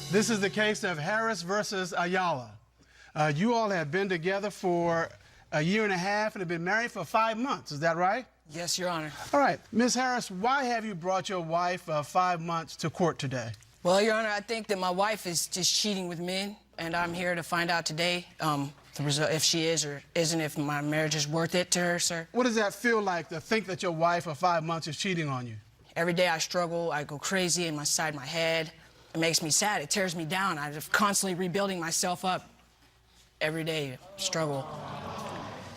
This is the case of Harris versus Ayala. You all have been together for a year and a half and have been married for 5 months. Is that right? Yes, Your Honor. All right. Ms. Harris, why have you brought your wife of 5 months to court today? Well, Your Honor, I think that my wife is just cheating with men, and I'm here to find out today the result, if she is or isn't, if my marriage is worth it to her, sir. What does that feel like to think that your wife of 5 months is cheating on you? Every day I struggle. I go crazy inside my head. It makes me sad. It tears me down. I'm just constantly rebuilding myself up. Every day, struggle.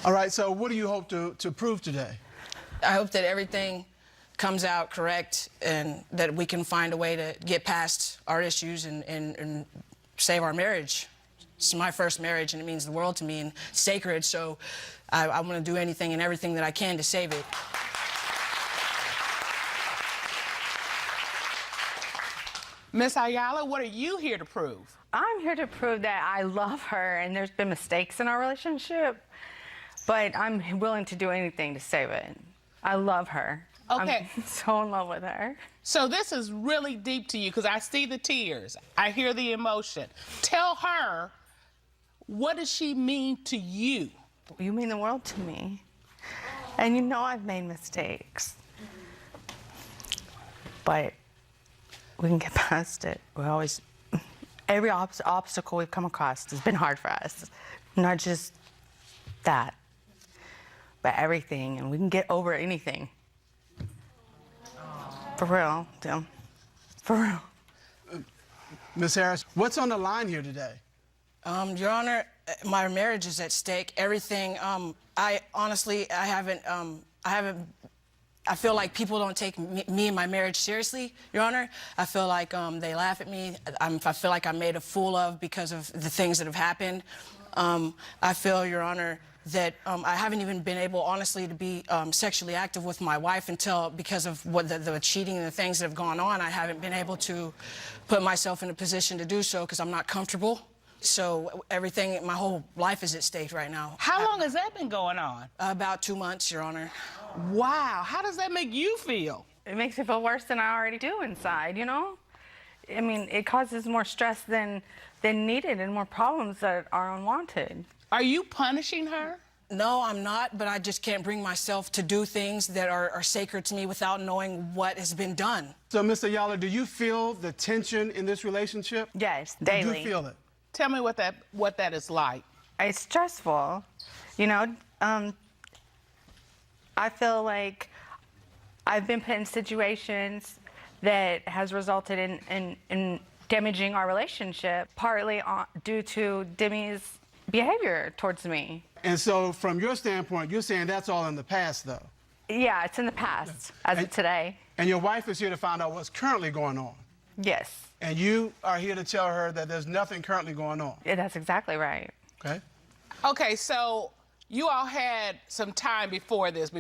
All right, so what do you hope to prove today? I hope that everything comes out correct and that we can find a way to get past our issues and save our marriage. This is my first marriage, and it means the world to me and sacred, so I want to do anything and everything that I can to save it. Miss Ayala, what are you here to prove? I'm here to prove that I love her and there's been mistakes in our relationship, but I'm willing to do anything to save it. I love her. Okay. I'm so in love with her. So this is really deep to you because I see the tears. I hear the emotion. Tell her, what does she mean to you? You mean the world to me. And you know I've made mistakes. But we can get past it. We always, every obstacle we've come across has been hard for us. Not just that, but everything, and we can get over anything. For real, Tim. For real. Ms. Harris, what's on the line here today? Your Honor, my marriage is at stake. Everything, I feel like people don't take me and my marriage seriously, Your Honor. I feel like they laugh at me. I feel like I'm made a fool of because of the things that have happened. I feel, Your Honor, that I haven't even been able, honestly, to be sexually active with my wife because of what the cheating and the things that have gone on. I haven't been able to put myself in a position to do so because I'm not comfortable. So everything, my whole life is at stake right now. How long has that been going on? About 2 months, Your Honor. Wow, how does that make you feel? It makes me feel worse than I already do inside, you know? I mean, it causes more stress than needed and more problems that are unwanted. Are you punishing her? No, I'm not, but I just can't bring myself to do things that are sacred to me without knowing what has been done. So, Mr. Ayala, do you feel the tension in this relationship? Yes, daily. Do you feel it? Tell me what that is like. It's stressful, you know. I feel like I've been put in situations that has resulted in damaging our relationship, partly due to Demi's behavior towards me. And so, from your standpoint, you're saying that's all in the past, though? Yeah, it's in the past, as of today. And your wife is here to find out what's currently going on? Yes. And you are here to tell her that there's nothing currently going on? Yeah, that's exactly right. Okay. Okay, so you all had some time before this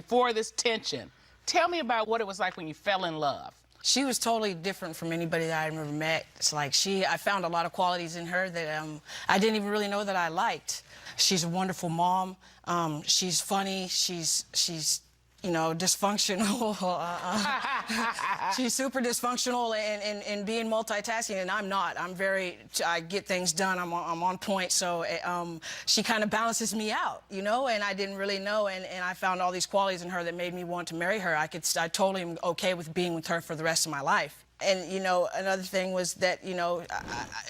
tension. Tell me about what it was like when you fell in love. She was totally different from anybody that I've ever met. It's like I found a lot of qualities in her that I didn't even really know that I liked. She's a wonderful mom. She's funny. She's you know, dysfunctional. She's super dysfunctional and being multitasking, and I'm not. I get things done. I'm on point, so she kind of balances me out, you know, and I didn't really know, and I found all these qualities in her that made me want to marry her. I totally am okay with being with her for the rest of my life. And, you know, another thing was that, you know,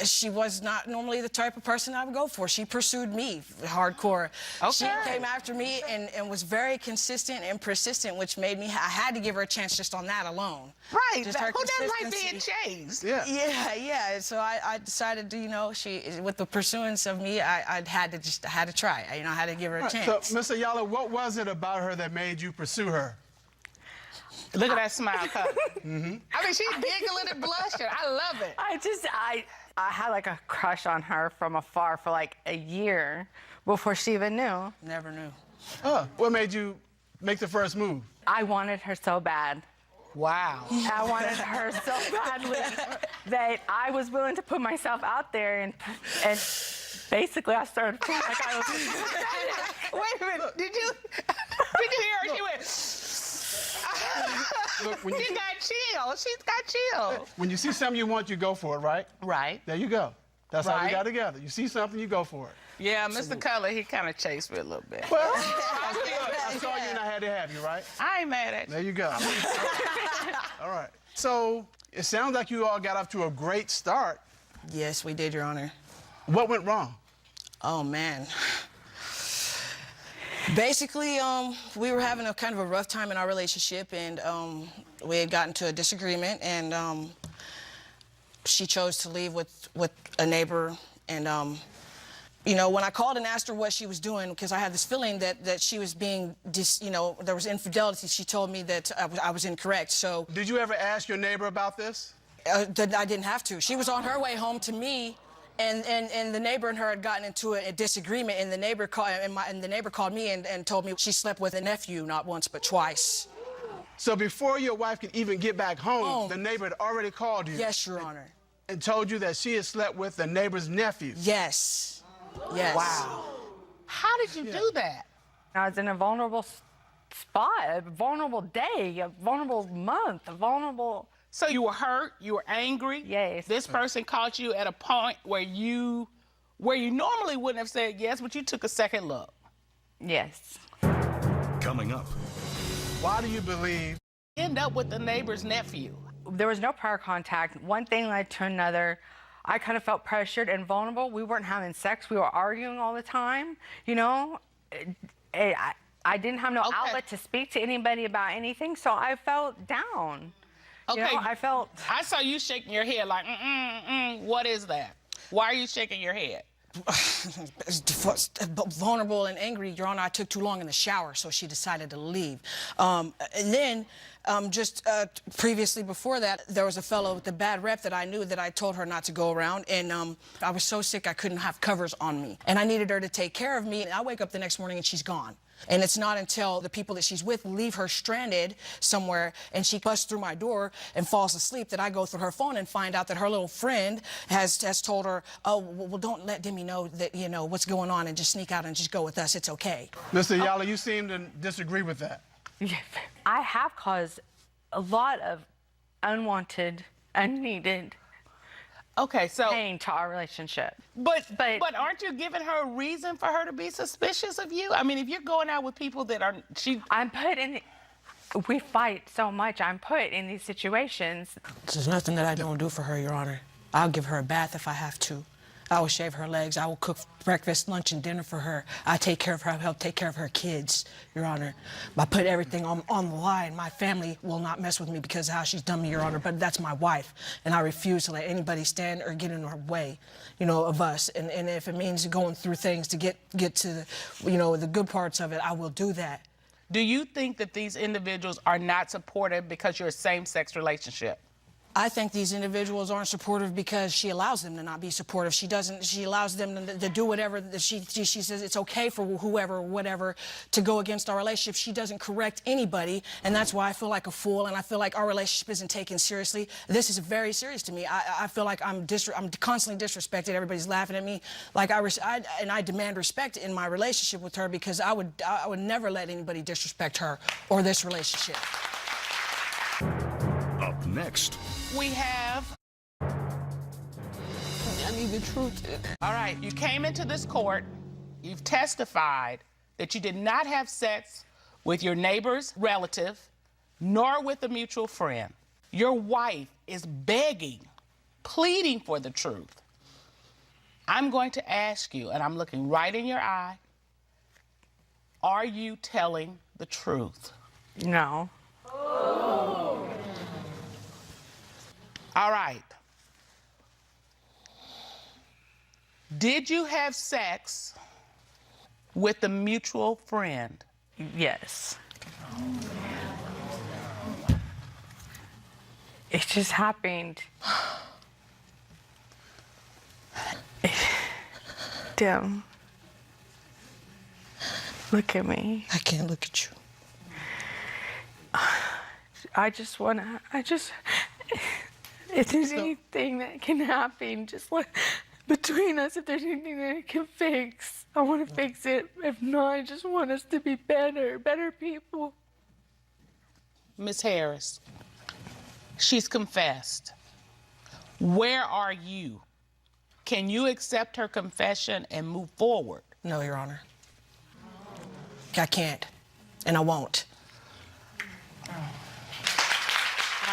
she was not normally the type of person I would go for. She pursued me hardcore. Okay. She came after me and was very consistent and persistent, which made me, I had to give her a chance just on that alone. Right. Just her Who doesn't like consistency. being chased? Yeah. Yeah. So I decided to, you know, with the pursuance of me, I had to try. You know, I had to give her a chance. So, Mr. Ayala, what was it about her that made you pursue her? Look at that smile coming. I mean, she's giggling and blushing. I love it. I had like a crush on her from afar for like a year before she even knew. Never knew. Oh, what made you make the first move? I wanted her so bad. Wow. I wanted her so badly that I was willing to put myself out there and basically I started feeling like I was... Wait a minute. Did you hear her? She went... Look, when you, She got chill. She's got chill. when you see something you want, you go for it, right? Right. There you go. That's how we Right. got together. You see something, you go for it. Yeah, Mr. Color, he kind of chased me a little bit. Well, I saw you and I had to have you, right? I ain't mad at you. There you go. All right. So it sounds like you all got off to a great start. Yes, we did, Your Honor. What went wrong? Oh, man. Basically, we were having a kind of a rough time in our relationship, and we had gotten to a disagreement, and she chose to leave with a neighbor. And, you know, when I called and asked her what she was doing, because I had this feeling that she was being, there was infidelity, she told me that I was incorrect, so. Did you ever ask your neighbor about this? That I didn't have to. She was on her way home to me, and the neighbor and her had gotten into a disagreement, and the neighbor called me and told me she slept with a nephew not once but twice. So before your wife could even get back home, the neighbor had already called you. Yes, Your Honor. And told you that she had slept with the neighbor's nephew. Yes. Yes. Wow. How did you do that? I was in a vulnerable spot, a vulnerable day, a vulnerable month, a vulnerable... So you were hurt, you were angry. Yes. This person caught you at a point where you normally wouldn't have said yes, but you took a second look. Yes. Coming up. Why do you believe? End up with the neighbor's nephew. There was no prior contact. One thing led to another. I kind of felt pressured and vulnerable. We weren't having sex. We were arguing all the time. You know, I didn't have no outlet to speak to anybody about anything, so I felt down. Okay. You know, I saw you shaking your head like, what is that? Why are you shaking your head? Vulnerable and angry, Your Honor. I took too long in the shower, so she decided to leave. And then, previously before that, there was a fellow with a bad rep that I knew that I told her not to go around, and I was so sick I couldn't have covers on me, and I needed her to take care of me, and I wake up the next morning and she's gone. And it's not until the people that she's with leave her stranded somewhere and she busts through my door and falls asleep that I go through her phone and find out that her little friend has told her, oh, well, don't let Demi know that, you know, what's going on and just sneak out and just go with us. It's okay. Mr. Ayala, you seem to disagree with that. I have caused a lot of unwanted, unneeded Okay, so pain to our relationship. But aren't you giving her a reason for her to be suspicious of you? I mean, if you're going out with people that are we fight so much. I'm put in these situations. There's nothing that I don't do for her, Your Honor. I'll give her a bath if I have to. I will shave her legs. I will cook breakfast, lunch, and dinner for her. I take care of her. I help take care of her kids, Your Honor. I put everything on the line. My family will not mess with me because of how she's done me, Your Honor, but that's my wife, and I refuse to let anybody stand or get in her way, you know, of us. And if it means going through things to get to the, you know, the good parts of it, I will do that. Do you think that these individuals are not supportive because you're a same-sex relationship? I think these individuals aren't supportive because she allows them to not be supportive. She allows them to do whatever. She says it's okay for whoever, whatever, to go against our relationship. She doesn't correct anybody, and that's why I feel like a fool, and I feel like our relationship isn't taken seriously. This is very serious to me. I feel like I'm constantly disrespected. Everybody's laughing at me. Like I demand respect in my relationship with her because I would never let anybody disrespect her or this relationship. Up next. We have... I need the truth. All right, you came into this court, you've testified that you did not have sex with your neighbor's relative, nor with a mutual friend. Your wife is begging, pleading for the truth. I'm going to ask you, and I'm looking right in your eye, are you telling the truth? No. All right. Did you have sex with a mutual friend? Yes. It just happened. Damn. Look at me. I can't look at you. If there's anything that can happen, just like between us, if there's anything that I can fix, I want to fix it. If not, I just want us to be better people. Ms. Harris, she's confessed. Where are you? Can you accept her confession and move forward? No, Your Honor. I can't, and I won't. I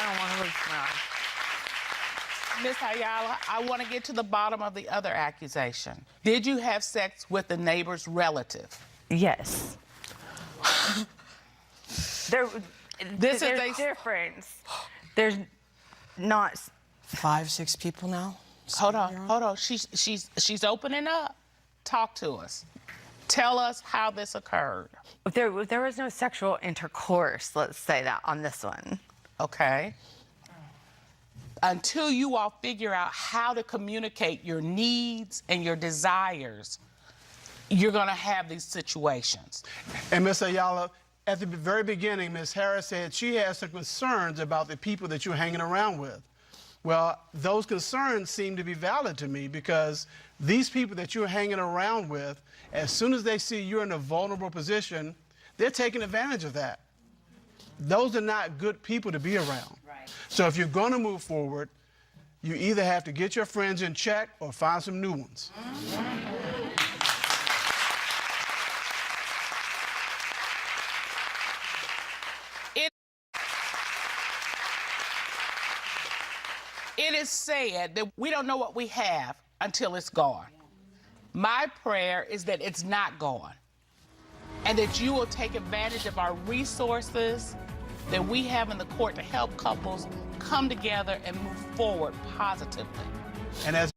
don't want to lose now. Ms. Ayala, I want to get to the bottom of the other accusation. Did you have sex with the neighbor's relative? Yes. There's a difference. There's not. 5, 6 people now? Hold on. She's opening up. Talk to us. Tell us how this occurred. There was no sexual intercourse, let's say that, on this one. Okay. Until you all figure out how to communicate your needs and your desires, you're going to have these situations. And Ms. Ayala, at the very beginning, Ms. Harris said she has some concerns about the people that you're hanging around with. Well, those concerns seem to be valid to me because these people that you're hanging around with, as soon as they see you're in a vulnerable position, they're taking advantage of that. Those are not good people to be around. Right. So if you're going to move forward, you either have to get your friends in check or find some new ones. It is said that we don't know what we have until it's gone. My prayer is that it's not gone and that you will take advantage of our resources that we have in the court to help couples come together and move forward positively. And as